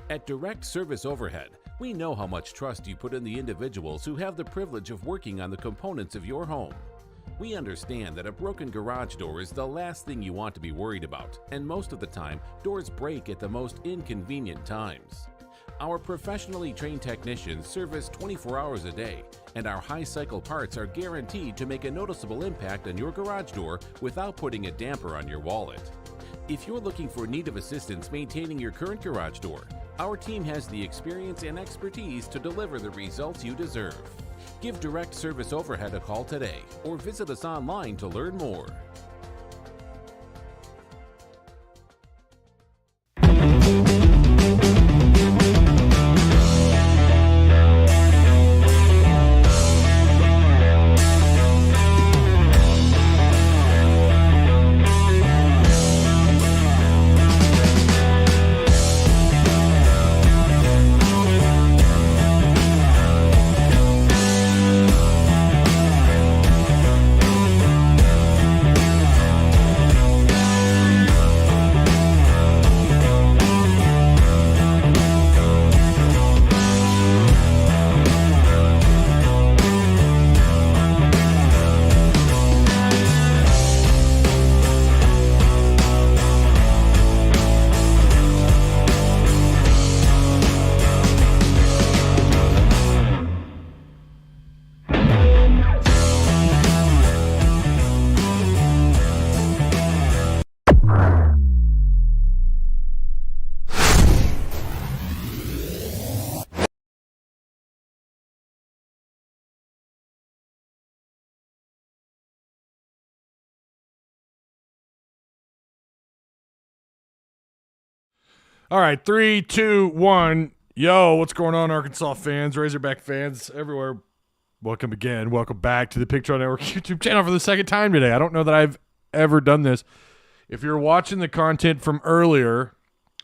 At Direct Service Overhead, we know how much trust you put in the individuals who have the privilege of working on the components of your home. We understand that a broken garage door is the last thing you want to be worried about, and most of the time, doors break at the most inconvenient times. Our professionally trained technicians service 24 hours a day, and our high-cycle parts are guaranteed to make a noticeable impact on your garage door without putting a damper on your wallet. If you're looking for need of assistance maintaining your current garage door, our team has the experience and expertise to deliver the results you deserve. Give Direct Service Overhead a call today or visit us online to learn more. All right, 3, 2, 1. Yo, what's going on, Arkansas fans, Razorback fans everywhere? Welcome again. Welcome back to the Picture Network YouTube channel for the second time today. I don't know that I've ever done this. If you're watching the content from earlier,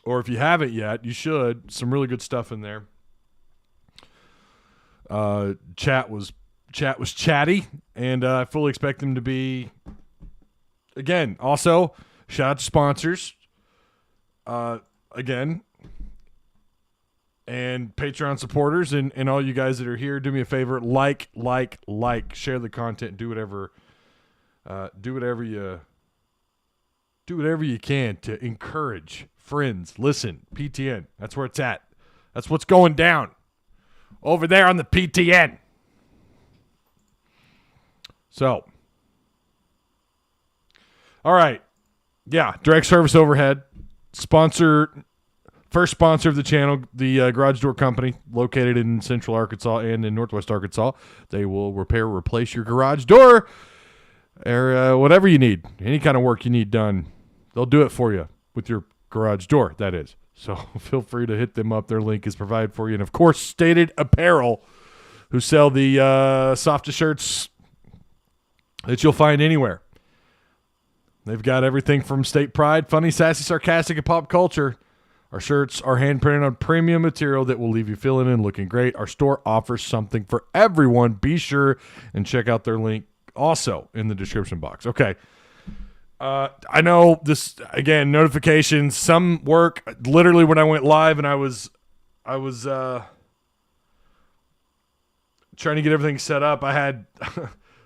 or if you haven't yet, you should. Some really good stuff in there. Chat was chatty, and I fully expect them to be. Again, also shout out to sponsors. Again, and Patreon supporters and all you guys that are here, do me a favor, like, share the content, do whatever you can to encourage friends. Listen, PTN, that's where it's at. That's what's going down over there on the PTN. So, all right, yeah, Direct Service Overhead. First sponsor of the channel, the Garage Door Company, located in Central Arkansas and in Northwest Arkansas. They will repair or replace your garage door or whatever you need, any kind of work you need done. They'll do it for you with your garage door, that is. So feel free to hit them up. Their link is provided for you. And, of course, Stated Apparel, who sell the softest shirts that you'll find anywhere. They've got everything from state pride, funny, sassy, sarcastic, and pop culture. Our shirts are hand-printed on premium material that will leave you feeling and looking great. Our store offers something for everyone. Be sure and check out their link also in the description box. Okay. I know this, again, notifications. Some work literally when I went live and I was trying to get everything set up. I had...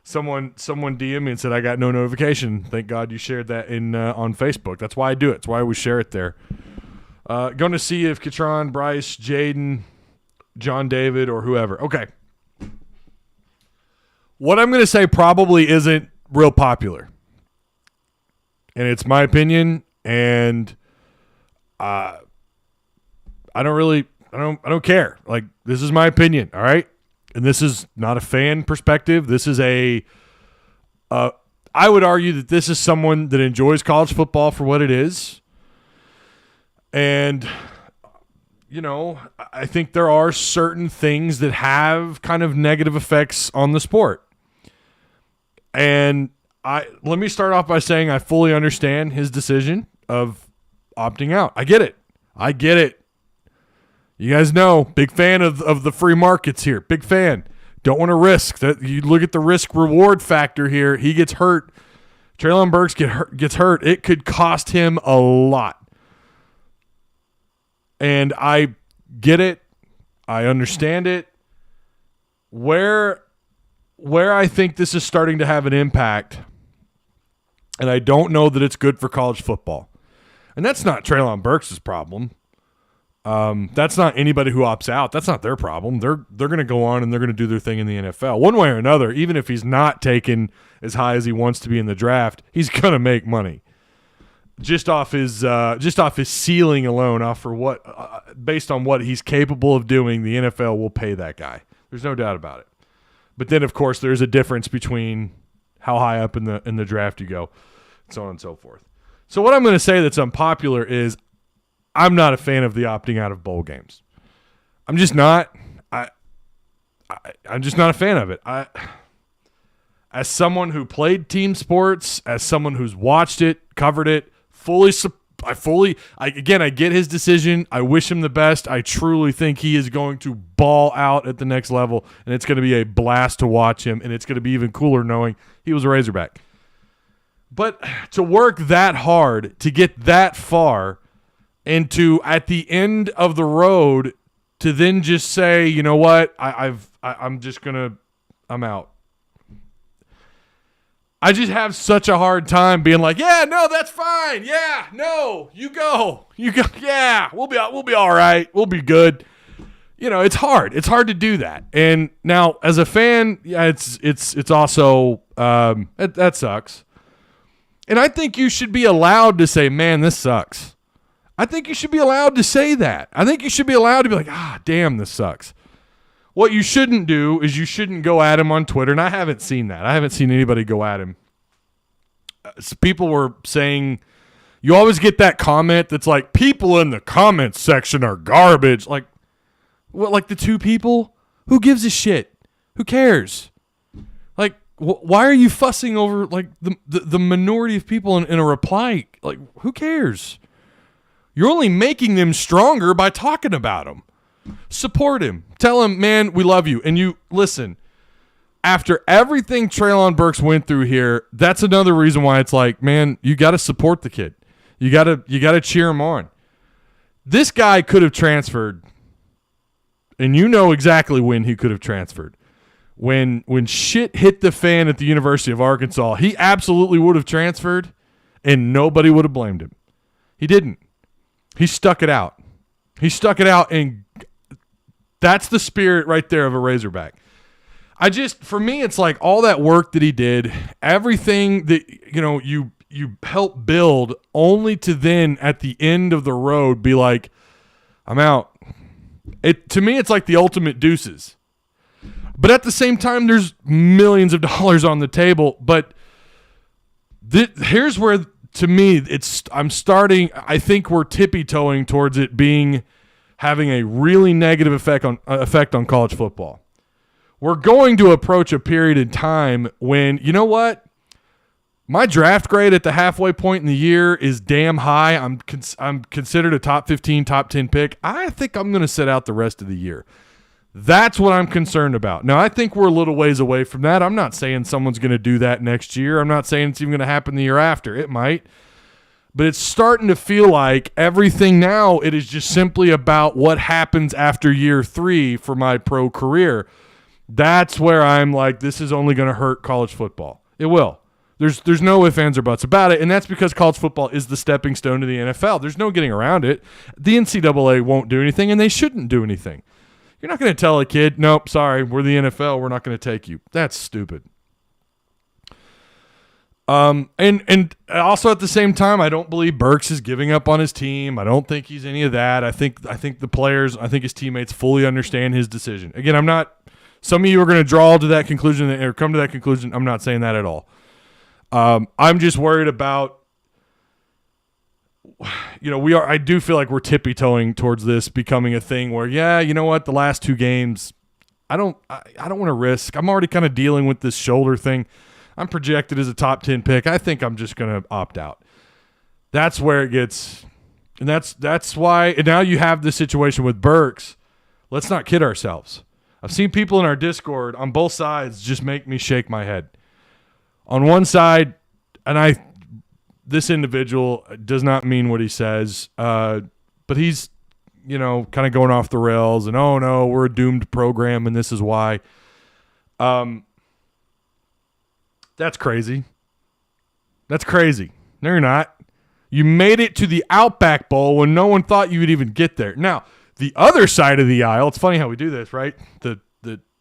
Someone DM me and said, I got no notification. Thank God you shared that on Facebook. That's why I do it. That's why I always share it there. Going to see if Katron, Bryce, Jaden, John David, or whoever. Okay. What I'm going to say probably isn't real popular. And it's my opinion. And I don't care. Like, this is my opinion. All right. And this is not a fan perspective. This is I would argue that this is someone that enjoys college football for what it is. And, you know, I think there are certain things that have kind of negative effects on the sport. And let me start off by saying I fully understand his decision of opting out. I get it. You guys know, big fan of the free markets here. Big fan. Don't want to risk that. You look at the risk reward factor here. He gets hurt. Treylon Burks gets hurt. It could cost him a lot. And I get it. I understand it. Where I think this is starting to have an impact, and I don't know that it's good for college football. And that's not Treylon Burks' problem. That's not anybody who opts out. That's not their problem. They're going to go on and they're going to do their thing in the NFL. One way or another, even if he's not taken as high as he wants to be in the draft, he's going to make money. Just off his ceiling alone, based on what he's capable of doing, the NFL will pay that guy. There's no doubt about it. But then, of course, there's a difference between how high up in the draft you go, and so on and so forth. So what I'm going to say that's unpopular is I'm not a fan of the opting out of bowl games. I'm just not. I'm just not a fan of it. As someone who played team sports, as someone who's watched it, covered it, I get his decision. I wish him the best. I truly think he is going to ball out at the next level, and it's going to be a blast to watch him, and it's going to be even cooler knowing he was a Razorback. But to work that hard, to get that far, and to, at the end of the road, to then just say, you know what, I'm out. I just have such a hard time being like, yeah, no, that's fine. Yeah, no, you go. Yeah, we'll be all right. We'll be good. You know, it's hard. It's hard to do that. And now, as a fan, yeah, it's also that sucks. And I think you should be allowed to say, man, this sucks. I think you should be allowed to say that. I think you should be allowed to be like, damn, this sucks. What you shouldn't do is you shouldn't go at him on Twitter, and I haven't seen that. I haven't seen anybody go at him. People were saying, you always get that comment that's like, people in the comments section are garbage. Like, what? Like the two people? Who gives a shit? Who cares? Like, why are you fussing over like the minority of people in a reply? Like, who cares? You're only making them stronger by talking about them. Support him. Tell him, man, we love you. And you listen, after everything Treylon Burks went through here, that's another reason why it's like, man, you got to support the kid. You got to cheer him on. This guy could have transferred, and you know exactly when he could have transferred. When shit hit the fan at the University of Arkansas, he absolutely would have transferred, and nobody would have blamed him. He didn't. He stuck it out. And that's the spirit right there of a Razorback. For me, it's like all that work that he did, everything that, you helped build, only to then at the end of the road be like, I'm out. To me, it's like the ultimate deuces. But at the same time, there's millions of dollars on the table. But here's where, to me, I think we're tippy-toeing towards it having a really negative effect on college football. We're going to approach a period in time when, you know what? My draft grade at the halfway point in the year is damn high. I'm considered a top 15, top 10 pick. I think I'm going to sit out the rest of the year. That's what I'm concerned about. Now, I think we're a little ways away from that. I'm not saying someone's going to do that next year. I'm not saying it's even going to happen the year after. It might. But it's starting to feel like everything now, it is just simply about what happens after year 3 for my pro career. That's where I'm like, this is only going to hurt college football. It will. There's no ifs, ands, or buts about it, and that's because college football is the stepping stone to the NFL. There's no getting around it. The NCAA won't do anything, and they shouldn't do anything. You're not going to tell a kid, nope, sorry, we're the NFL, we're not going to take you. That's stupid. And also at the same time, I don't believe Burks is giving up on his team. I don't think he's any of that. I think the players, I think his teammates fully understand his decision. Again, some of you are going to draw to that conclusion or come to that conclusion. I'm not saying that at all. I'm just worried about, I do feel like we're tippy-toeing towards this becoming a thing where, yeah, you know what, the last 2 games, I don't want to risk. I'm already kind of dealing with this shoulder thing. I'm projected as a top 10 pick. I think I'm just going to opt out. That's where it gets, and that's why, and now you have this situation with Burks. Let's not kid ourselves. I've seen people in our Discord on both sides just make me shake my head. On one side, this individual does not mean what he says, but he's kind of going off the rails and, oh no, we're a doomed program and this is why. That's crazy. That's crazy. No, you're not. You made it to the Outback Bowl when no one thought you would even get there. Now, the other side of the aisle, it's funny how we do this, right? The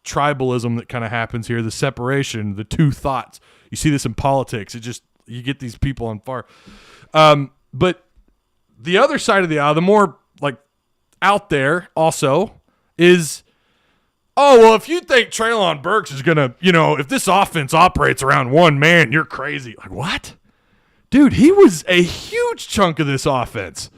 tribalism that kind of happens here, the separation, the two thoughts. You see this in politics. You get these people on far. But the other side of the aisle, the more like out there also is, oh, well, if you think Treylon Burks is going to, if this offense operates around one man, you're crazy. Like, what? Dude, he was a huge chunk of this offense.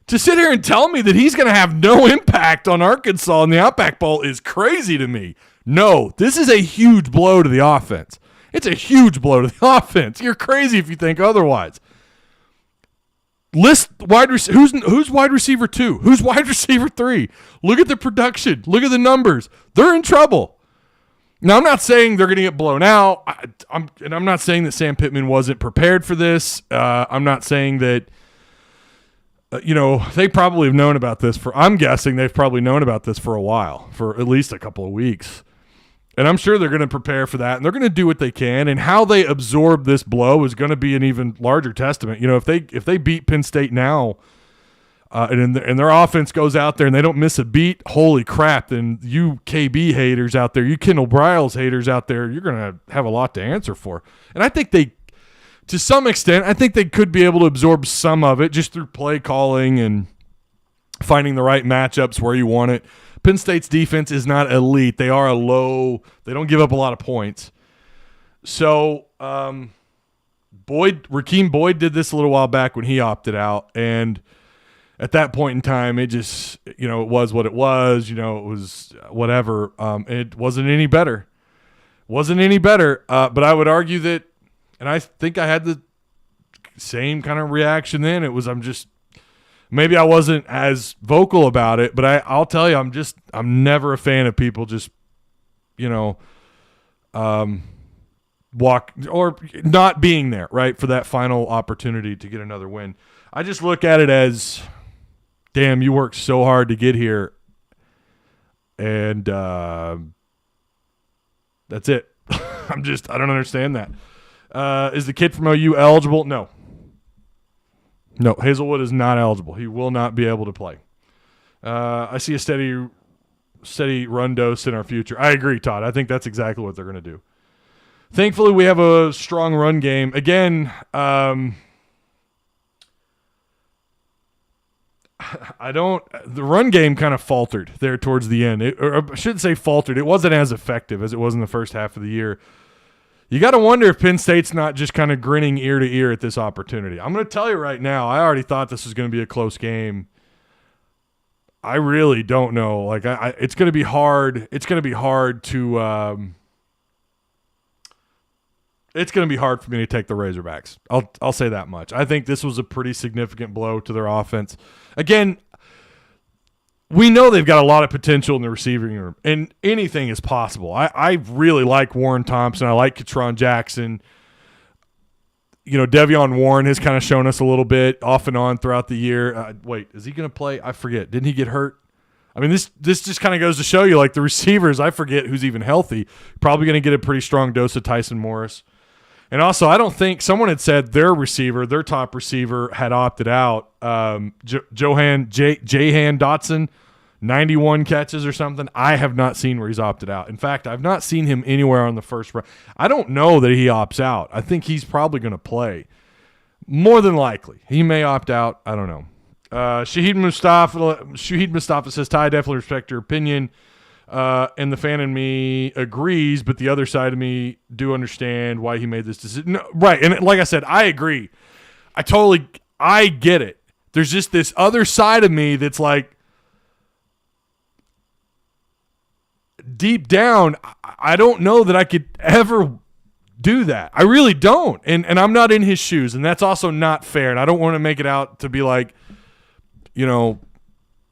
To sit here and tell me that he's going to have no impact on Arkansas in the Outback Bowl is crazy to me. No, this is a huge blow to the offense. It's a huge blow to the offense. You're crazy if you think otherwise. List who's wide receiver 2? Who's wide receiver 3? Look at the production. Look at the numbers. They're in trouble. Now, I'm not saying they're going to get blown out. I'm not saying that Sam Pittman wasn't prepared for this. I'm not saying that, they probably have known about this I'm guessing they've probably known about this for a while, for at least a couple of weeks. And I'm sure they're going to prepare for that, and they're going to do what they can. And how they absorb this blow is going to be an even larger testament. If they beat Penn State now, and their offense goes out there and they don't miss a beat, holy crap! Then you KB haters out there, you Kendall Briles haters out there, you're going to have a lot to answer for. And I think to some extent, I think they could be able to absorb some of it just through play calling and finding the right matchups where you want it. Penn State's defense is not elite. They are they don't give up a lot of points. So, Rakeem Boyd did this a little while back when he opted out. And at that point in time, it just, it was what it was. It was whatever. It wasn't any better. But I would argue that, and I think I had the same kind of reaction then. Maybe I wasn't as vocal about it, but I'll tell you, I'm never a fan of people just, walk or not being there, right, for that final opportunity to get another win. I just look at it as, damn, you worked so hard to get here, and that's it. I don't understand that. Is the kid from OU eligible? No, Hazelwood is not eligible. He will not be able to play. I see a steady run dose in our future. I agree, Todd. I think that's exactly what they're going to do. Thankfully, we have a strong run game. Again, the run game kind of faltered there towards the end. I shouldn't say faltered. It wasn't as effective as it was in the first half of the year. You got to wonder if Penn State's not just kind of grinning ear to ear at this opportunity. I'm going to tell you right now, I already thought this was going to be a close game. I really don't know. Like, it's going to be hard. It's going to be hard to. It's going to be hard for me to take the Razorbacks. I'll say that much. I think this was a pretty significant blow to their offense. Again, we know they've got a lot of potential in the receiving room, and anything is possible. I really like Warren Thompson. I like Treylon Jackson. Devion Warren has kind of shown us a little bit off and on throughout the year. Wait, is he going to play? I forget. Didn't he get hurt? I mean, this just kind of goes to show you, like, the receivers, I forget who's even healthy. Probably going to get a pretty strong dose of Tyson Morris. And also, I don't think someone had said their top receiver had opted out. Jahan Dotson, 91 catches or something. I have not seen where he's opted out. In fact, I've not seen him anywhere on the first round. I don't know that he opts out. I think he's probably going to play. More than likely. He may opt out. I don't know. Shahid Mustafa says, Ty, definitely respect your opinion. And the fan in me agrees, but the other side of me do understand why he made this decision. No, right, and like I said, I agree. I get it. There's just this other side of me that's like, deep down, I don't know that I could ever do that. I really don't, and I'm not in his shoes, and that's also not fair, and I don't want to make it out to be like,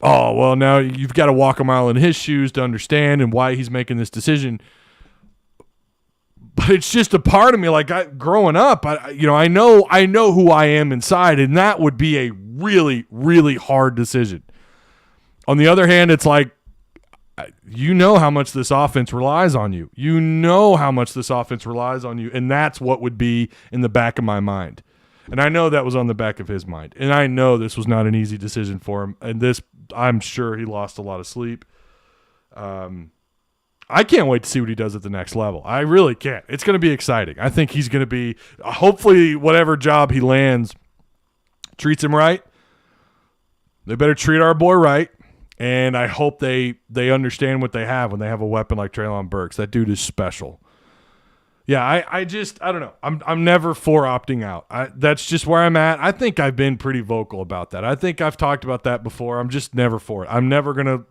oh, well, now you've got to walk a mile in his shoes to understand and why he's making this decision. But it's just a part of me. Like, growing up, I know who I am inside, and that would be a really, really hard decision. On the other hand, it's like, you know how much this offense relies on you. You know how much this offense relies on you, and that's what would be in the back of my mind. And I know that was on the back of his mind. And I know this was not an easy decision for him. And this, I'm sure he lost a lot of sleep. I can't wait to see what he does at the next level. I really can't. It's going to be exciting. I think he's going to be, hopefully whatever job he lands treats him right. They better treat our boy right. And I hope they understand what they have when they have a weapon like Treylon Burks. That dude is special. Yeah, I don't know. I'm never for opting out. That's just where I'm at. I think I've been pretty vocal about that. I think I've talked about that before. I'm just never for it. I'm never gonna.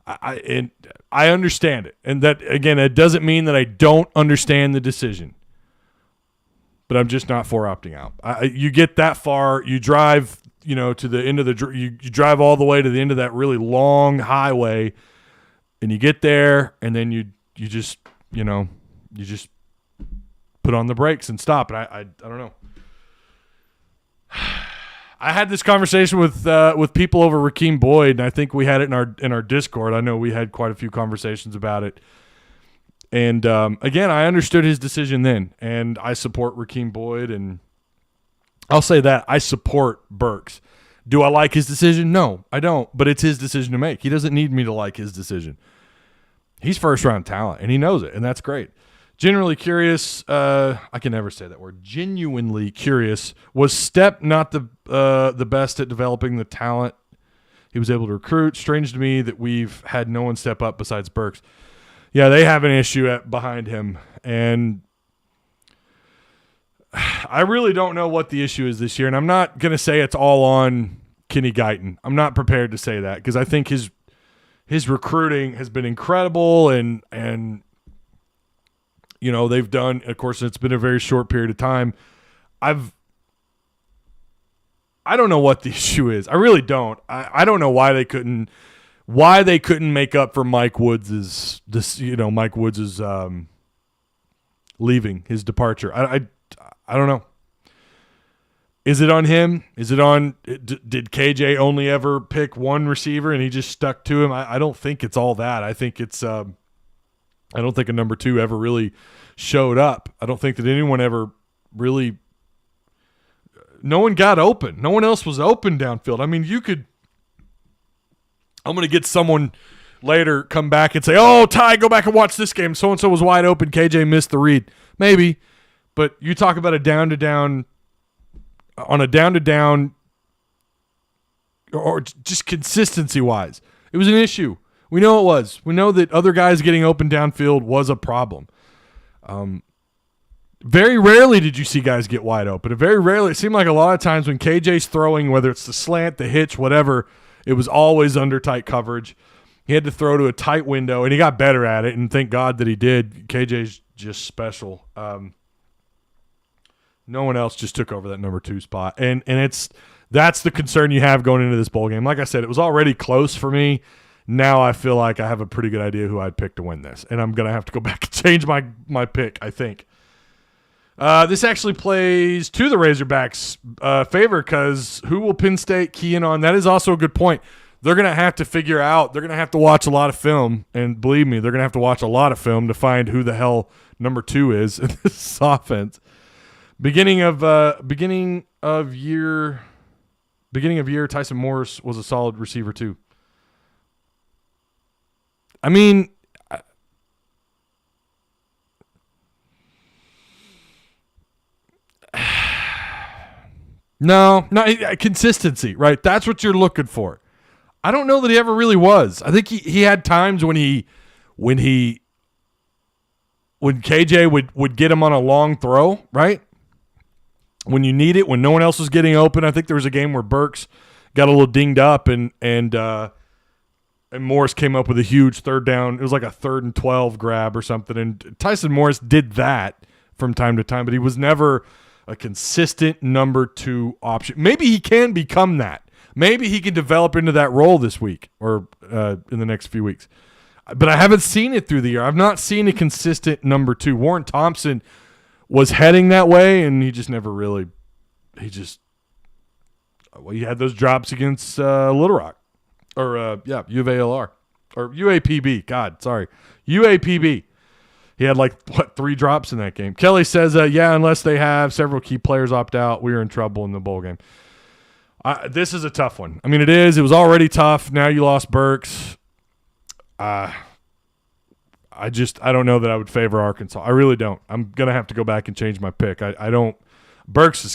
I understand it, and that again, it doesn't mean that I don't understand the decision. But I'm just not for opting out. You get that far, you drive, to the end of you drive all the way to the end of that really long highway, and you get there, and then you just you just put on the brakes and stop. And I don't know. I had this conversation with people over Rakeem Boyd, and I think we had it in our Discord. I know we had quite a few conversations about it. And again, I understood his decision then, and I support Rakeem Boyd, and I'll say that I support Burks. Do I like his decision? No, I don't. But it's his decision to make. He doesn't need me to like his decision. He's first-round talent, and he knows it, and that's great. Generally curious, I can never say that word. Genuinely curious. Was Stepp not the best at developing the talent he was able to recruit? Strange to me that we've had no one step up besides Burks. Yeah, they have an issue behind him, and I really don't know what the issue is this year, and I'm not going to say it's all on Kenny Guyton. I'm not prepared to say that because I think his recruiting has been incredible, and they've done, of course, it's been a very short period of time. I don't know what the issue is. I really don't. I don't know why they couldn't make up for Mike Woods' leaving, his departure. I don't know. Is it on him? Is it on did KJ only ever pick one receiver and he just stuck to him? I don't think it's all that. I think it's I don't think a number two ever really showed up. I don't think that anyone ever really – no one got open. No one else was open downfield. I mean, I'm going to get someone later come back and say, oh, Ty, go back and watch this game. So-and-so was wide open. KJ missed the read. Maybe. But you talk about a down-to-down – on a down-to-down or just consistency-wise. It was an issue. We know it was. We know that other guys getting open downfield was a problem. Very rarely did you see guys get wide open. And very rarely, it seemed like a lot of times when KJ's throwing, whether it's the slant, the hitch, whatever, it was always under tight coverage. He had to throw to a tight window, and he got better at it, and thank God that he did. KJ's just special. No one else just took over that number two spot. And that's the concern you have going into this bowl game. Like I said, it was already close for me. Now I feel like I have a pretty good idea who I'd pick to win this. And I'm going to have to go back and change my pick, I think. This actually plays to the Razorbacks' favor because who will Penn State key in on? That is also a good point. They're going to have to figure out – they're going to have to watch a lot of film. And believe me, they're going to have to watch a lot of film to find who the hell number two is in this offense. Beginning of year, Tyson Morris was a solid receiver too. I mean, no, consistency, right? That's what you're looking for. I don't know that he ever really was. I think he had times when KJ would get him on a long throw, right? When you need it, when no one else was getting open. I think there was a game where Burks got a little dinged up and Morris came up with a huge third down. It was like a 3rd and 12 grab or something. And Tyson Morris did that from time to time, but he was never a consistent number two option. Maybe he can become that. Maybe he can develop into that role this week or in the next few weeks. But I haven't seen it through the year. I've not seen a consistent number two. Warren Thompson was heading that way, and he just never really – he had those drops against Little Rock. UVALR. Or UAPB. God, sorry. UAPB. He had 3 drops in that game. Kelly says, unless they have several key players opt out, we are in trouble in the bowl game. This is a tough one. I mean, it is. It was already tough. Now you lost Burks. I don't know that I would favor Arkansas. I really don't. I'm going to have to go back and change my pick. I don't. Burks is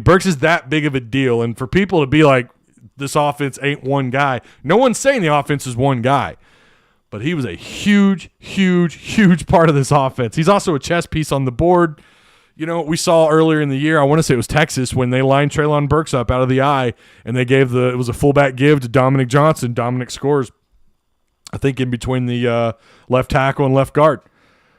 Burks is that big of a deal. And for people to be like, this offense ain't one guy. No one's saying the offense is one guy. But he was a huge, huge, huge part of this offense. He's also a chess piece on the board. You know, we saw earlier in the year, I want to say it was Texas, when they lined Treylon Burks up out of the eye, and they it was a fullback give to Dominic Johnson. Dominic scores, I think, in between the left tackle and left guard.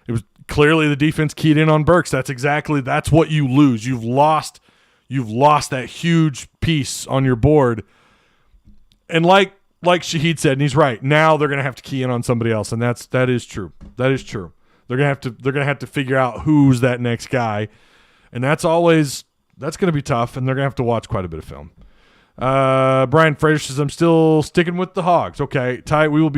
It was clearly the defense keyed in on Burks. That's what you lose. You've lost that huge piece on your board. And like Shahid said, and he's right, now they're going to have to key in on somebody else, and that is true. That is true. They're gonna have to figure out who's that next guy, and that's going to be tough. And they're gonna have to watch quite a bit of film. Brian Fraser says, "I'm still sticking with the Hogs." Okay, Ty, we will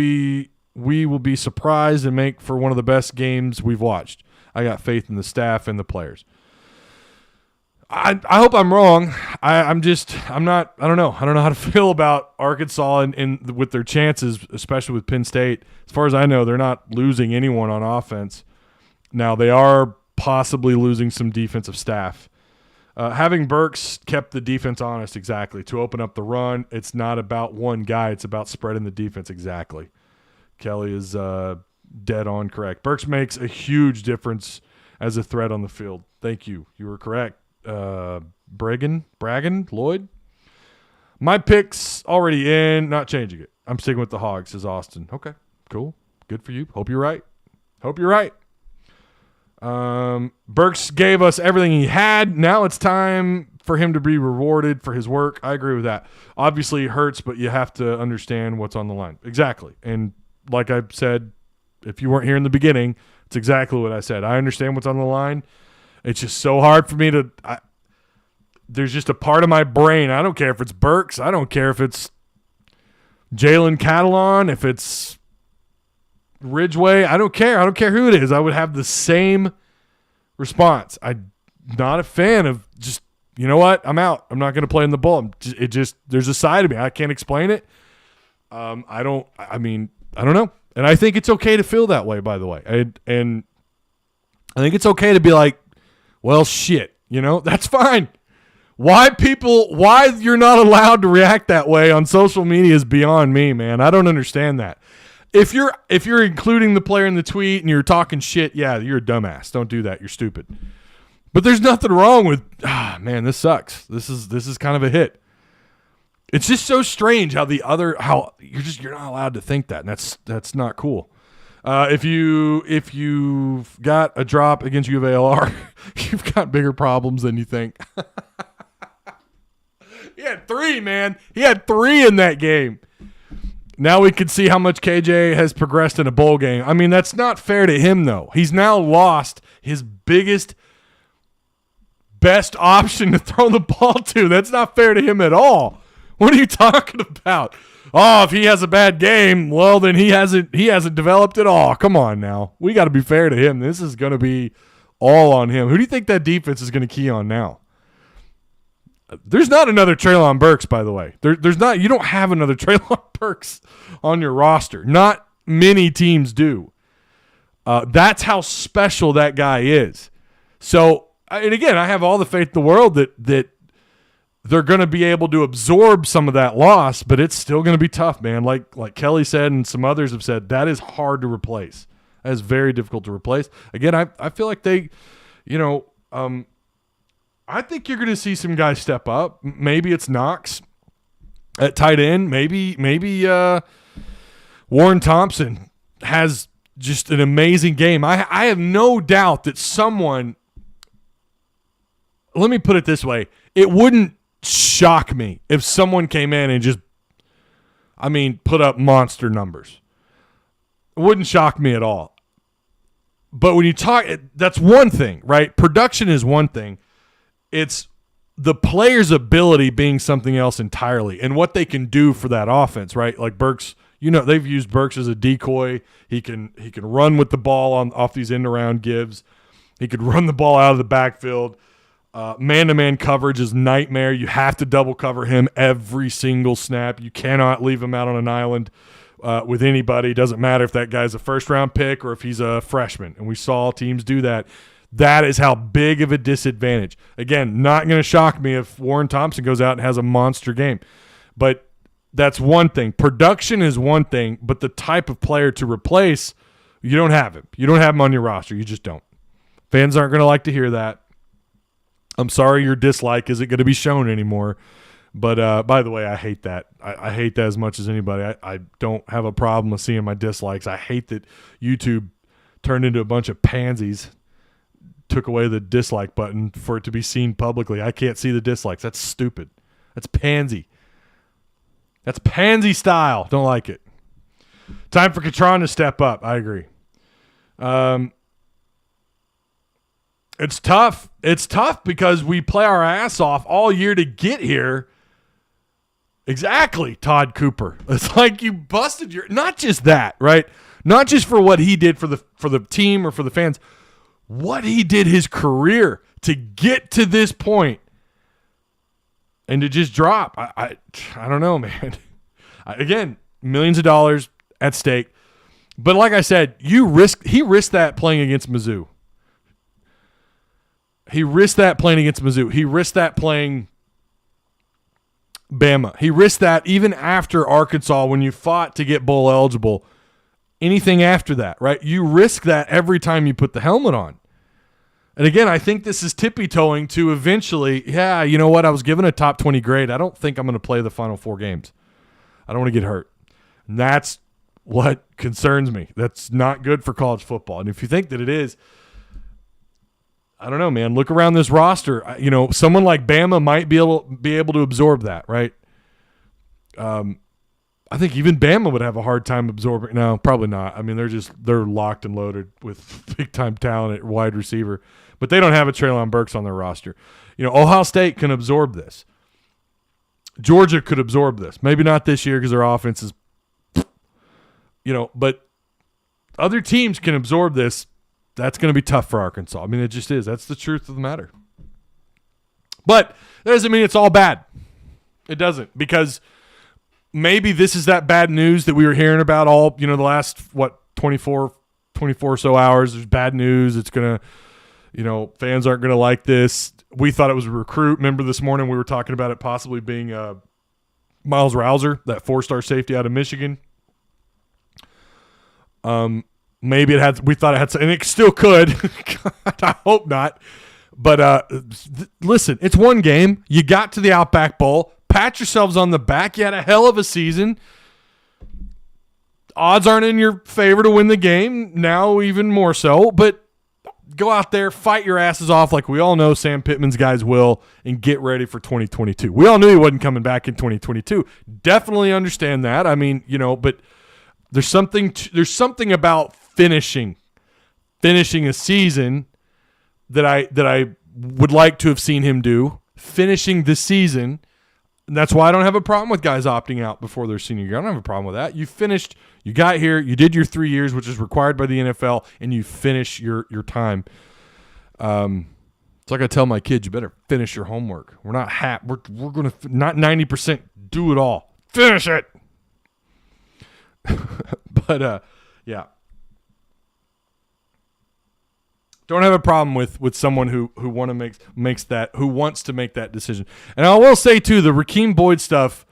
be surprised and make for one of the best games we've watched. I got faith in the staff and the players. I hope I'm wrong. I don't know. I don't know how to feel about Arkansas and with their chances, especially with Penn State. As far as I know, they're not losing anyone on offense. Now, they are possibly losing some defensive staff. Having Burks kept the defense honest, exactly, to open up the run. It's not about one guy. It's about spreading the defense, exactly. Kelly is dead on correct. Burks makes a huge difference as a threat on the field. Thank you. You were correct. Bragan, Lloyd. My pick's already in, not changing it. I'm sticking with the Hogs, says Austin. Okay, cool. Good for you. Hope you're right. Burks gave us everything he had. Now it's time for him to be rewarded for his work. I agree with that. Obviously it hurts, but you have to understand what's on the line. Exactly. And like I said, if you weren't here in the beginning, it's exactly what I said. I understand what's on the line. It's just so hard for me to there's just a part of my brain. I don't care if it's Burks. I don't care if it's Jalen Catalon, if it's Ridgeway. I don't care. I don't care who it is. I would have the same response. I'm not a fan of just, you know what? I'm out. I'm not going to play in the bowl. There's a side of me. I can't explain it. I don't know. And I think it's okay to feel that way, by the way. And I think it's okay to be like, well, shit, that's fine. Why you're not allowed to react that way on social media is beyond me, man. I don't understand that. If you're including the player in the tweet and you're talking shit, yeah, you're a dumbass. Don't do that. You're stupid. But there's nothing wrong with, man, this sucks. This is kind of a hit. It's just so strange how you're not allowed to think that, and that's not cool. If you've got a drop against UVALR, you've got bigger problems than you think. He had 3, man. He had 3 in that game. Now we can see how much KJ has progressed in a bowl game. I mean, that's not fair to him, though. He's now lost his best option to throw the ball to. That's not fair to him at all. What are you talking about? Oh, if he has a bad game, well, then he hasn't developed at all. Come on now. We got to be fair to him. This is going to be all on him. Who do you think that defense is going to key on now? There's not another Treylon Burks, by the way. There's not. You don't have another Treylon Burks on your roster. Not many teams do. That's how special that guy is. So, and again, I have all the faith in the world that they're going to be able to absorb some of that loss, but it's still going to be tough, man. Like Kelly said and some others have said, that is hard to replace. That is very difficult to replace. Again, I feel like they, I think you're going to see some guys step up. Maybe it's Knox at tight end. Maybe Warren Thompson has just an amazing game. I have no doubt that someone, let me put it this way, it wouldn't shock me if someone came in and just, put up monster numbers. It wouldn't shock me at all. But when you talk, that's one thing, right? Production is one thing. It's the player's ability being something else entirely, and what they can do for that offense, right? Like Burks, they've used Burks as a decoy. He can run with the ball off these end around gives. He could run the ball out of the backfield. Man-to-man coverage is nightmare. You have to double cover him every single snap. You cannot leave him out on an island with anybody. It doesn't matter if that guy's a first-round pick or if he's a freshman. And we saw teams do that. That is how big of a disadvantage. Again, not going to shock me if Warren Thompson goes out and has a monster game. But that's one thing. Production is one thing, but the type of player to replace, you don't have him. You don't have him on your roster. You just don't. Fans aren't going to like to hear that. I'm sorry your dislike isn't going to be shown anymore. But by the way, I hate that. I hate that as much as anybody. I don't have a problem with seeing my dislikes. I hate that YouTube turned into a bunch of pansies, took away the dislike button for it to be seen publicly. I can't see the dislikes. That's stupid. That's pansy. That's pansy style. Don't like it. Time for Catron to step up. I agree. It's tough. It's tough because we play our ass off all year to get here. Exactly, Todd Cooper. It's like you busted your – not just that, right? Not just for what he did for the team or for the fans. What he did his career to get to this point and to just drop. I don't know, man. Again, millions of dollars at stake. But like I said, he risked that playing against Mizzou. He risked that playing against Mizzou. He risked that playing Bama. He risked that even after Arkansas when you fought to get bowl eligible. Anything after that, right? You risk that every time you put the helmet on. And again, I think this is tippy-toeing to eventually, you know what? I was given a top 20 grade. I don't think I'm going to play the final 4 games. I don't want to get hurt. And that's what concerns me. That's not good for college football. And if you think that it is, I don't know, man. Look around this roster. Someone like Bama might be able to absorb that, right? I think even Bama would have a hard time absorbing. No, probably not. I mean, they're locked and loaded with big-time talent at wide receiver. But they don't have a Treylon Burks on their roster. Ohio State can absorb this. Georgia could absorb this. Maybe not this year because their offense is, but other teams can absorb this. That's going to be tough for Arkansas. I mean, it just is. That's the truth of the matter. But that doesn't mean it's all bad. It doesn't, because maybe this is that bad news that we were hearing about all, the last, 24 or so hours. There's bad news. It's going to, fans aren't going to like this. We thought it was a recruit. Remember this morning we were talking about it possibly being Miles Rouser, that 4-star safety out of Michigan. Maybe we thought it had, and it still could. God, I hope not. But listen, it's one game. You got to the Outback Bowl. Pat yourselves on the back. You had a hell of a season. Odds aren't in your favor to win the game. Now even more so. But go out there, fight your asses off like we all know Sam Pittman's guys will, and get ready for 2022. We all knew he wasn't coming back in 2022. Definitely understand that. I mean, but there's something about finishing a season that I would like to have seen him do. Finishing the season. And that's why I don't have a problem with guys opting out before their senior year. I don't have a problem with that. You finished, you got here, you did your 3 years, which is required by the NFL, and you finish your time. It's like I tell my kids, you better finish your homework. We're not we're going to not 90% do it all. Finish it. But yeah. Don't have a problem with someone who wants to make that decision. And I will say too, the Rakeem Boyd stuff,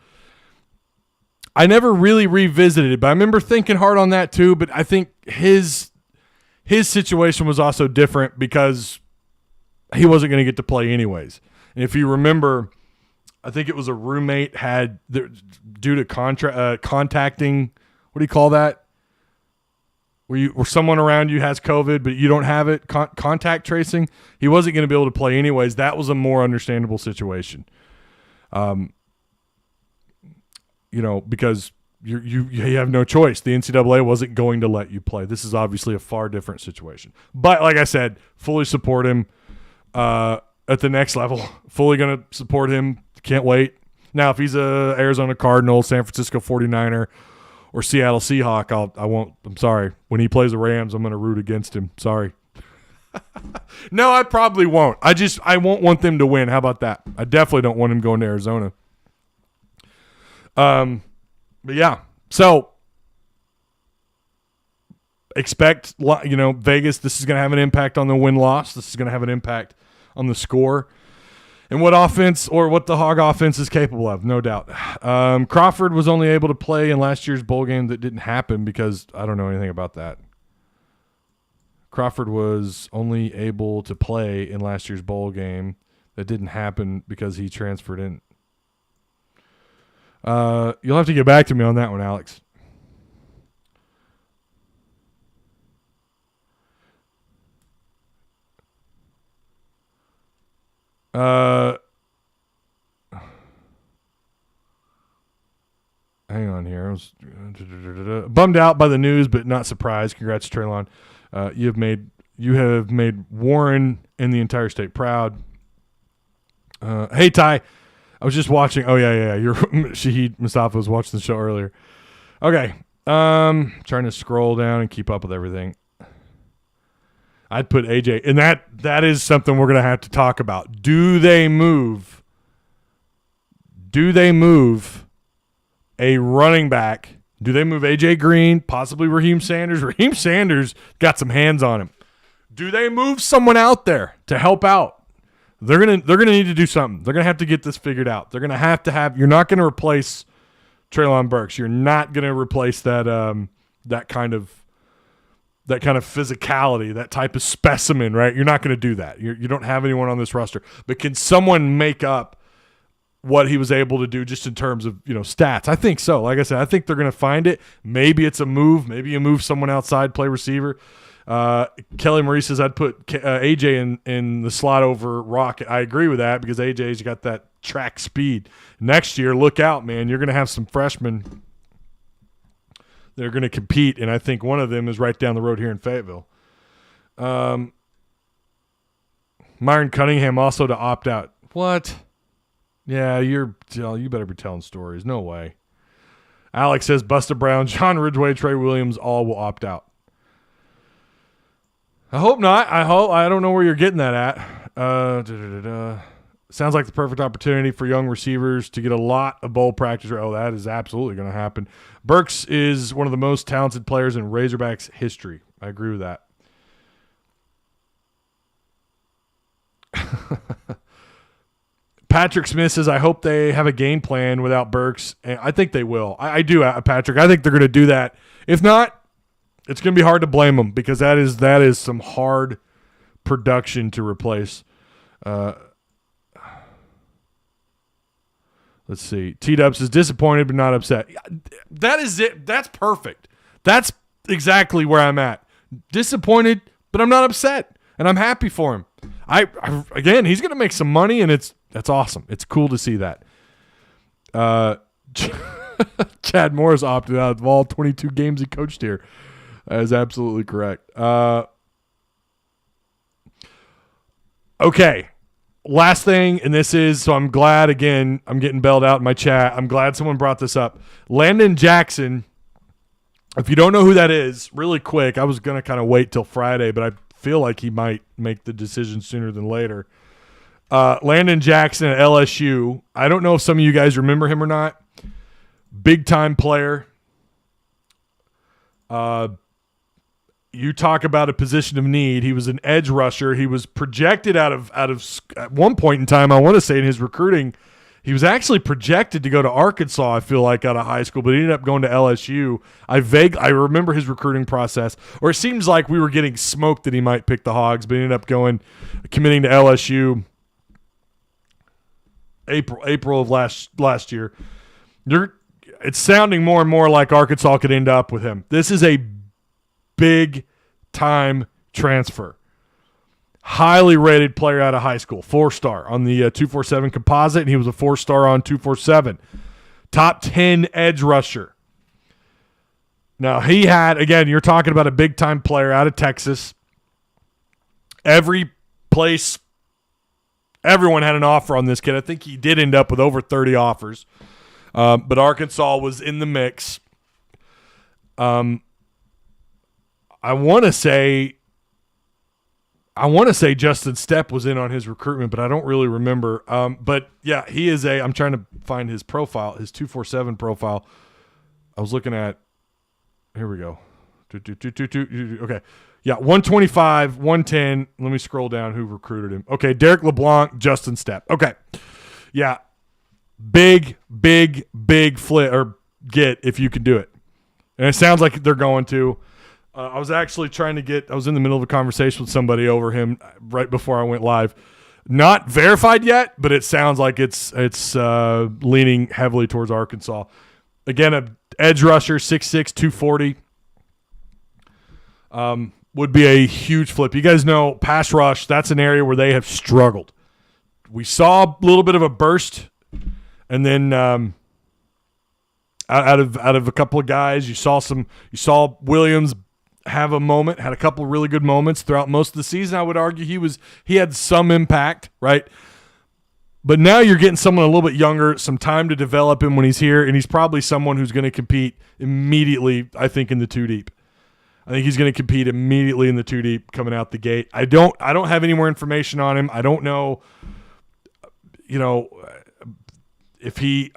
I never really revisited it, but I remember thinking hard on that too. But I think his situation was also different because he wasn't going to get to play anyways. And if you remember, I think it was a roommate had due to contacting. What do you call that? Where someone around you has COVID, but you don't have it, contact tracing, he wasn't going to be able to play anyways. That was a more understandable situation. Because you have no choice. The NCAA wasn't going to let you play. This is obviously a far different situation. But like I said, fully support him. at the next level. Fully going to support him. Can't wait. Now, if he's a Arizona Cardinal, San Francisco 49er, or Seattle Seahawk, I won't. I'm sorry. When he plays the Rams, I'm going to root against him. Sorry. No, I probably won't. I won't want them to win. How about that? I definitely don't want him going to Arizona. But yeah. So expect, Vegas, this is going to have an impact on the win-loss. This is going to have an impact on the score and what offense or what the Hog offense is capable of, no doubt. Crawford was only able to play in last year's bowl game. That didn't happen because I don't know anything about that. Crawford was only able to play in last year's bowl game. That didn't happen because he transferred in. You'll have to get back to me on that one, Alex. Hang on here. I was bummed out by the news, but not surprised. Congrats, Treylon. You have made Warren and the entire state proud. Hey, Ty. I was just watching. Oh, yeah. Shahid Mustafa was watching the show earlier. Okay. Trying to scroll down and keep up with everything. I'd put AJ. And that is something we're going to have to talk about. Do they move a running back? Do they move AJ Green? Possibly Raheem Sanders? Raheem Sanders got some hands on him. Do they move someone out there to help out? They're gonna need to do something. They're gonna have to get this figured out. They're gonna have to have. You're not gonna replace Treylon Burks. You're not gonna replace that kind of physicality, that type of specimen, right? You're not gonna do that. You don't have anyone on this roster. But can someone make up what he was able to do just in terms of stats? I think so. Like I said, I think they're gonna find it. Maybe it's a move. Maybe you move someone outside, play receiver. Kelly Marie says I'd put AJ in the slot over Rocket. I agree with that because AJ's got that track speed. Next year, look out, man. You're going to have some freshmen that are going to compete, and I think one of them is right down the road here in Fayetteville. Myron Cunningham also to opt out. What? Yeah, you better be telling stories. No way. Alex says Busta Brown, John Ridgway, Trey Williams all will opt out. I hope not. I don't know where you're getting that at. Sounds like the perfect opportunity for young receivers to get a lot of bowl practice. Oh, that is absolutely going to happen. Burks is one of the most talented players in Razorbacks history. I agree with that. Patrick Smith says, I hope they have a game plan without Burks. And I think they will. I do, Patrick. I think they're going to do that. If not, it's going to be hard to blame them because that is some hard production to replace. Let's see. T-Dubs is disappointed but not upset. That is it. That's perfect. That's exactly where I'm at. Disappointed, but I'm not upset, and I'm happy for him. Again, he's going to make some money, and that's awesome. It's cool to see that. Chad Morris opted out of all 22 games he coached here. That is absolutely correct. Okay. Last thing, and this is, so I'm glad, again, I'm getting bailed out in my chat. I'm glad someone brought this up. Landon Jackson, if you don't know who that is, really quick, I was going to kind of wait till Friday, but I feel like he might make the decision sooner than later. Landon Jackson at LSU. I don't know if some of you guys remember him or not. Big-time player. You talk about a position of need. He was an edge rusher. He was projected out of at one point in time, I want to say in his recruiting, he was actually projected to go to Arkansas, I feel like, out of high school, but he ended up going to LSU. I remember his recruiting process, or it seems like we were getting smoked that he might pick the Hogs, but he ended up committing to LSU April of last year. It's sounding more and more like Arkansas could end up with him. This is a big time transfer. Highly rated player out of high school. 4-star on the 247 composite, and he was a 4-star on 247. Top 10 edge rusher. Now, he had, again, you're talking about a big time player out of Texas. Every place everyone had an offer on this kid. I think he did end up with over 30 offers. But Arkansas was in the mix. I want to say Justin Stepp was in on his recruitment, but I don't really remember. But yeah, he is I'm trying to find his profile, his 247 profile. I was looking at, here we go. Okay. Yeah, 125, 110. Let me scroll down who recruited him. Okay, Derek LeBlanc, Justin Stepp. Okay. Yeah. Big flip or get if you can do it. And it sounds like they're going to. I was actually I was in the middle of a conversation with somebody over him right before I went live. Not verified yet, but it sounds like it's leaning heavily towards Arkansas. Again, a edge rusher, 6'6", 240. Would be a huge flip. You guys know pass rush, that's an area where they have struggled. We saw a little bit of a burst, and then out of a couple of guys, you saw Williams have a moment, had a couple of really good moments throughout most of the season. I would argue he had some impact, right? But now you're getting someone a little bit younger, some time to develop him when he's here, and he's probably someone who's going to compete immediately, I think, in the two deep. I think he's going to compete immediately in the two deep coming out the gate. I don't have any more information on him. I don't know, if he's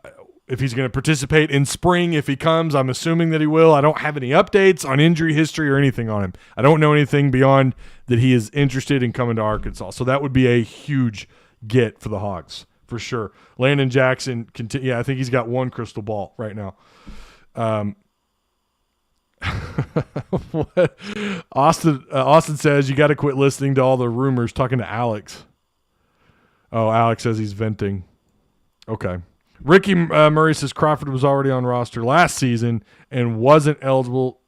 going to participate in spring. If he comes, I'm assuming that he will. I don't have any updates on injury history or anything on him. I don't know anything beyond that he is interested in coming to Arkansas. So that would be a huge get for the Hogs for sure. Landon Jackson, I think he's got one crystal ball right now. What? Austin says you got to quit listening to all the rumors. Talking to Alex. Oh, Alex says he's venting. Okay. Ricky Murray says Crawford was already on roster last season and wasn't eligible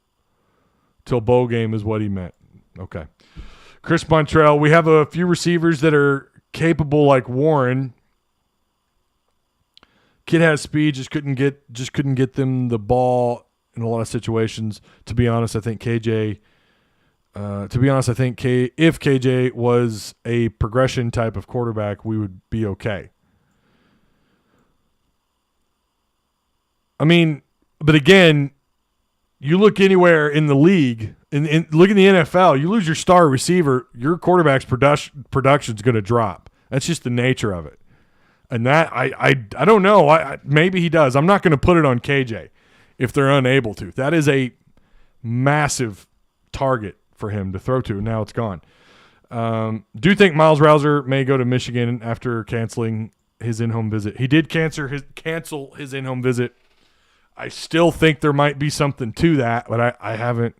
till bowl game is what he meant. Okay. Chris Montrell, we have a few receivers that are capable like Warren. Kid has speed, just couldn't get them the ball in a lot of situations. To be honest, I think KJ if KJ was a progression type of quarterback, we would be okay. I mean, but again, you look anywhere in the league, look in the NFL, you lose your star receiver, your quarterback's production is going to drop. That's just the nature of it. And that, I don't know. Maybe he does. I'm not going to put it on KJ if they're unable to. That is a massive target for him to throw to. Now it's gone. Do you think Miles Rouser may go to Michigan after canceling his in-home visit? He did cancel his in-home visit. I still think there might be something to that, but I haven't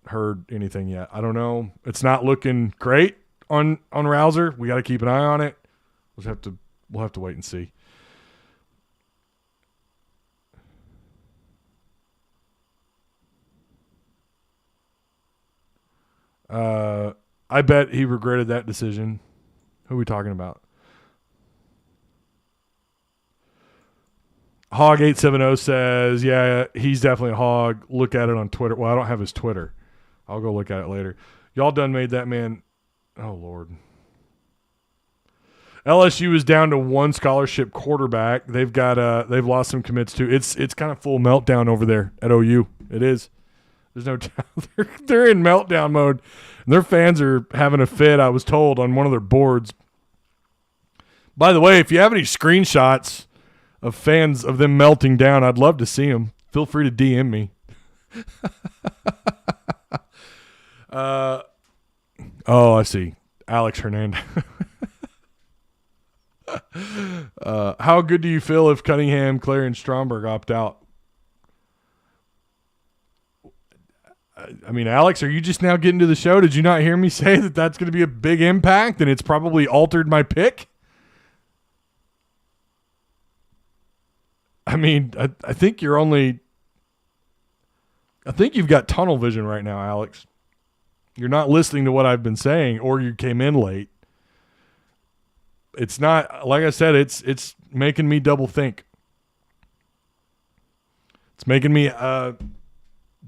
heard anything yet. I don't know. It's not looking great on Rouser. We got to keep an eye on it. We'll have to wait and see. I bet he regretted that decision. Who are we talking about? Hog870 says, yeah, he's definitely a hog. Look at it on Twitter. Well, I don't have his Twitter. I'll go look at it later. Y'all done made that man. Oh, Lord. LSU is down to one scholarship quarterback. They've lost some commits too. It's kind of full meltdown over there at OU. It is. There's no doubt. They're in meltdown mode. And their fans are having a fit, I was told, on one of their boards. By the way, if you have any screenshots of fans of them melting down, I'd love to see them. Feel free to DM me. I see. Alex Hernandez. How good do you feel if Cunningham, Clary, and Stromberg opt out? I mean, Alex, are you just now getting to the show? Did you not hear me say that that's going to be a big impact and it's probably altered my pick? I mean, I think you've got tunnel vision right now, Alex. You're not listening to what I've been saying, or you came in late. It's not, like I said, it's making me double think. It's making me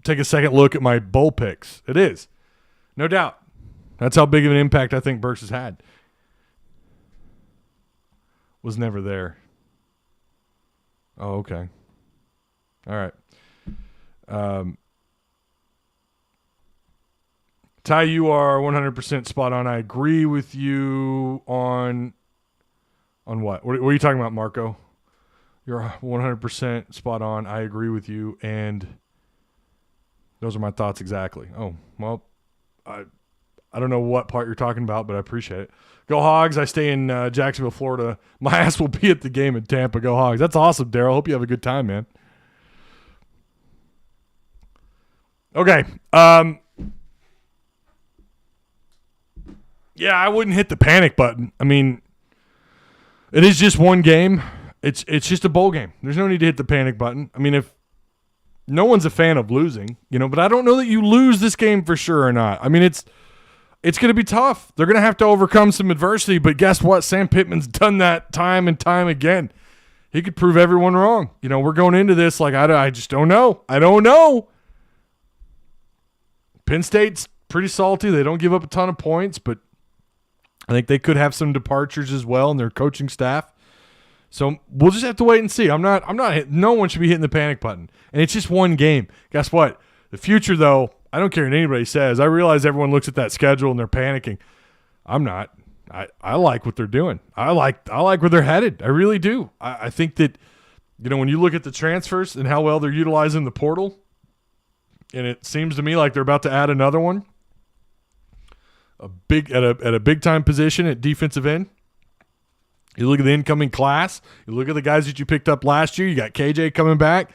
take a second look at my bowl picks. It is. No doubt. That's how big of an impact I think Burks has had. was never there. Oh, okay. All right. Ty, you are 100% spot on. I agree with you on what? What are you talking about, Marco? You're 100% spot on. I agree with you, and those are my thoughts exactly. Oh, well, I don't know what part you're talking about, but I appreciate it. Go Hogs. I stay in Jacksonville, Florida. My ass will be at the game in Tampa. Go Hogs. That's awesome, Daryl. Hope you have a good time, man. Okay. Yeah, I wouldn't hit the panic button. I mean, it is just one game. It's just a bowl game. There's no need to hit the panic button. I mean, if no one's a fan of losing, but I don't know that you lose this game for sure or not. I mean, it's going to be tough. They're going to have to overcome some adversity, but guess what? Sam Pittman's done that time and time again. He could prove everyone wrong. We're going into this like I just don't know. I don't know. Penn State's pretty salty. They don't give up a ton of points, but I think they could have some departures as well in their coaching staff. So we'll just have to wait and see. No one should be hitting the panic button. And it's just one game. Guess what? The future, though, I don't care what anybody says. I realize everyone looks at that schedule and they're panicking. I'm not. I like what they're doing. I like where they're headed. I really do. I think that, when you look at the transfers and how well they're utilizing the portal, and it seems to me like they're about to add another one, at a big time position at defensive end. You look at the incoming class. You look at the guys that you picked up last year. You got KJ coming back.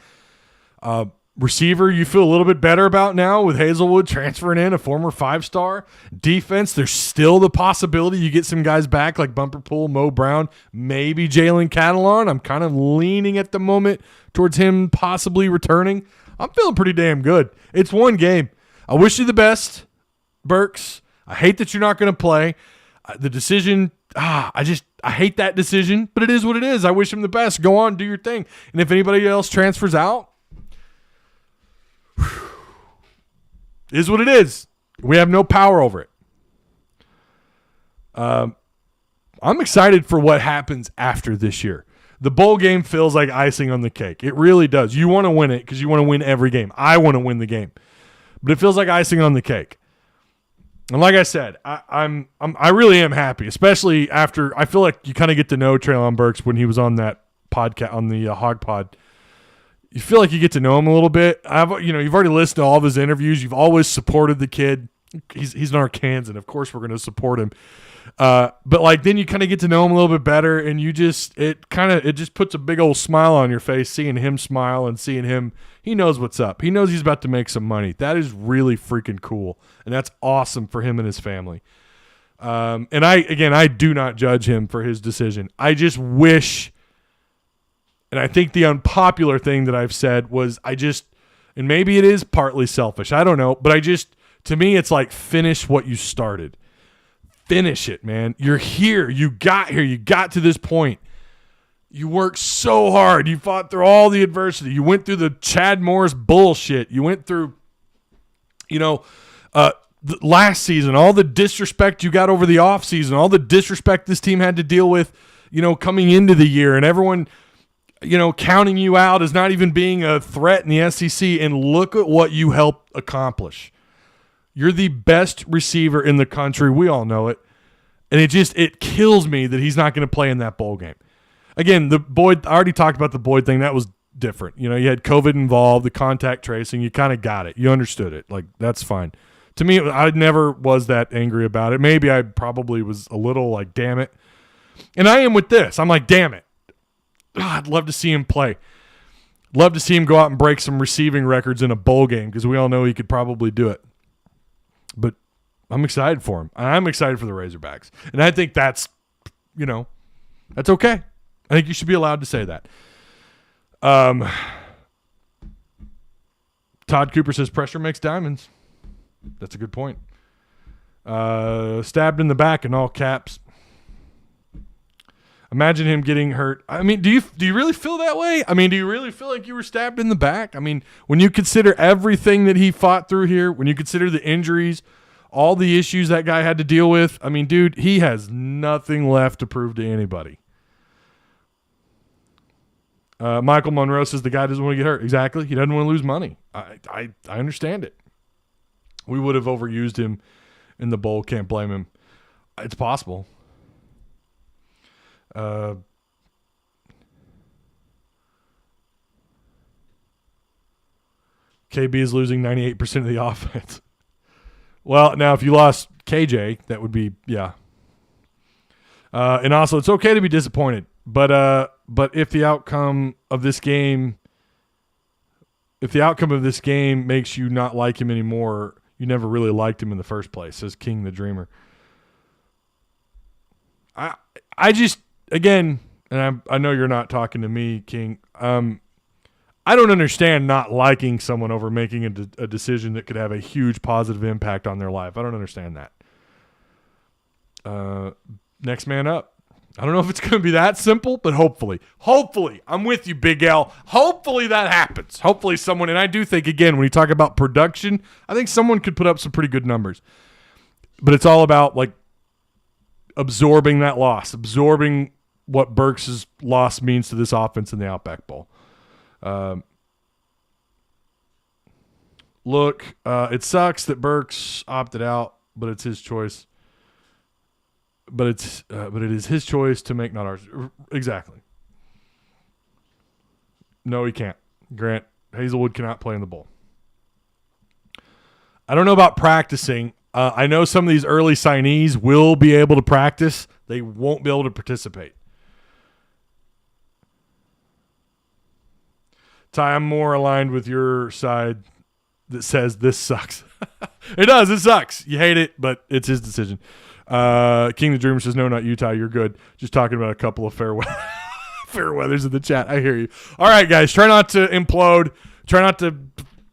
Receiver, you feel a little bit better about now with Hazelwood transferring in, a former 5-star. Defense, there's still the possibility you get some guys back like Bumper Pool, Mo Brown, maybe Jalen Catalon. I'm kind of leaning at the moment towards him possibly returning. I'm feeling pretty damn good. It's one game. I wish you the best, Burks. I hate that you're not going to play. The decision, I hate that decision, but it is what it is. I wish him the best. Go on, do your thing. And if anybody else transfers out, is what it is. We have no power over it. I'm excited for what happens after this year. The bowl game feels like icing on the cake. It really does. You want to win it because you want to win every game. I want to win the game. But it feels like icing on the cake. And like I said, I really am happy, especially after I feel like you kind of get to know Treylon Burks when he was on that podcast, on the Hog Pod. You feel like you get to know him a little bit. You've already listened to all of his interviews. You've always supported the kid. He's an Arkansan. Of course, we're going to support him. But then you kind of get to know him a little bit better, and it just puts a big old smile on your face, seeing him smile and seeing him. He knows what's up. He knows he's about to make some money. That is really freaking cool, and that's awesome for him and his family. And I do not judge him for his decision. I just wish, and I think the unpopular thing that I've said was and maybe it is partly selfish. I don't know, but to me, it's like finish what you started. Finish it, man. You're here. You got here. You got to this point. You worked so hard. You fought through all the adversity. You went through the Chad Morris bullshit. You went through, the last season, all the disrespect you got over the offseason, all the disrespect this team had to deal with, coming into the year, and everyone, counting you out as not even being a threat in the SEC. And look at what you helped accomplish. You're the best receiver in the country. We all know it. And it kills me that he's not going to play in that bowl game. Again, the Boyd, I already talked about the Boyd thing. That was different. You had COVID involved, the contact tracing. You kind of got it. You understood it. Like, that's fine. To me, I never was that angry about it. Maybe I probably was a little like, damn it. And I am with this. I'm like, damn it. I'd love to see him play. Love to see him go out and break some receiving records in a bowl game because we all know he could probably do it. But I'm excited for him. I'm excited for the Razorbacks. And I think that's okay. I think you should be allowed to say that. Todd Cooper says pressure makes diamonds. That's a good point. Stabbed in the back in all caps. Imagine him getting hurt. I mean, do you really feel that way? I mean, do you really feel like you were stabbed in the back? I mean, when you consider everything that he fought through here, when you consider the injuries, all the issues that guy had to deal with, I mean, dude, he has nothing left to prove to anybody. Michael Monroe says the guy doesn't want to get hurt. Exactly. He doesn't want to lose money. I understand it. We would have overused him in the bowl. Can't blame him. It's possible. KB is losing 98% of the offense. Well, now if you lost KJ, that would be, yeah. And also, it's okay to be disappointed. But if the outcome of this game makes you not like him anymore, you never really liked him in the first place, says King the Dreamer. I just, again, and I know you're not talking to me, King. I don't understand not liking someone over making a decision that could have a huge positive impact on their life. I don't understand that. Next man up. I don't know if it's going to be that simple, but hopefully, I'm with you, Big L. Hopefully that happens. Hopefully someone, and I do think, again, when you talk about production, I think someone could put up some pretty good numbers. But it's all about, like, absorbing that loss, absorbing what Burks' loss means to this offense in the Outback Bowl. Look, it sucks that Burks opted out, but it's his choice. But it is his choice to make, not ours. Exactly. No, he can't. Grant, Hazelwood cannot play in the bowl. I don't know about practicing. I know some of these early signees will be able to practice. They won't be able to participate. Ty, I'm more aligned with your side that says this sucks. It does. It sucks. You hate it, but it's his decision. King the Dreamer says, no, not you, Ty. You're good. Just talking about a couple of fair weathers in the chat. I hear you. All right, guys. Try not to implode. Try not to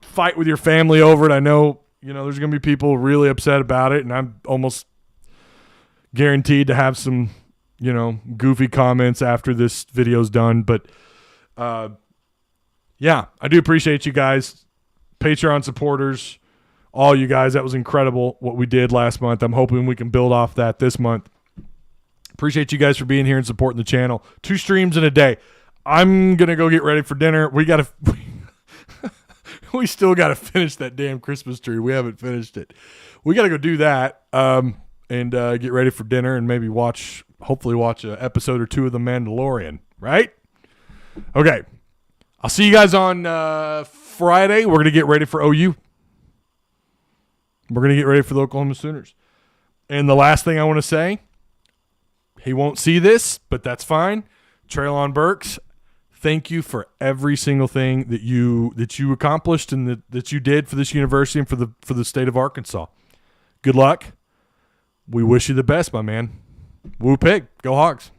fight with your family over it. I know, there's going to be people really upset about it, and I'm almost guaranteed to have some, goofy comments after this video's done. But, yeah, I do appreciate you guys. Patreon supporters, all you guys. That was incredible what we did last month. I'm hoping we can build off that this month. Appreciate you guys for being here and supporting the channel. 2 streams in a day. I'm going to go get ready for dinner. We still got to finish that damn Christmas tree. We haven't finished it. We got to go do that and get ready for dinner and maybe hopefully watch an episode or 2 of The Mandalorian, right? Okay. I'll see you guys on Friday. We're going to get ready for OU. We're going to get ready for the Oklahoma Sooners. And the last thing I want to say, he won't see this, but that's fine. Treylon Burks, thank you for every single thing that you accomplished and that you did for this university and for the state of Arkansas. Good luck. We wish you the best, my man. Woo pig. Go Hogs.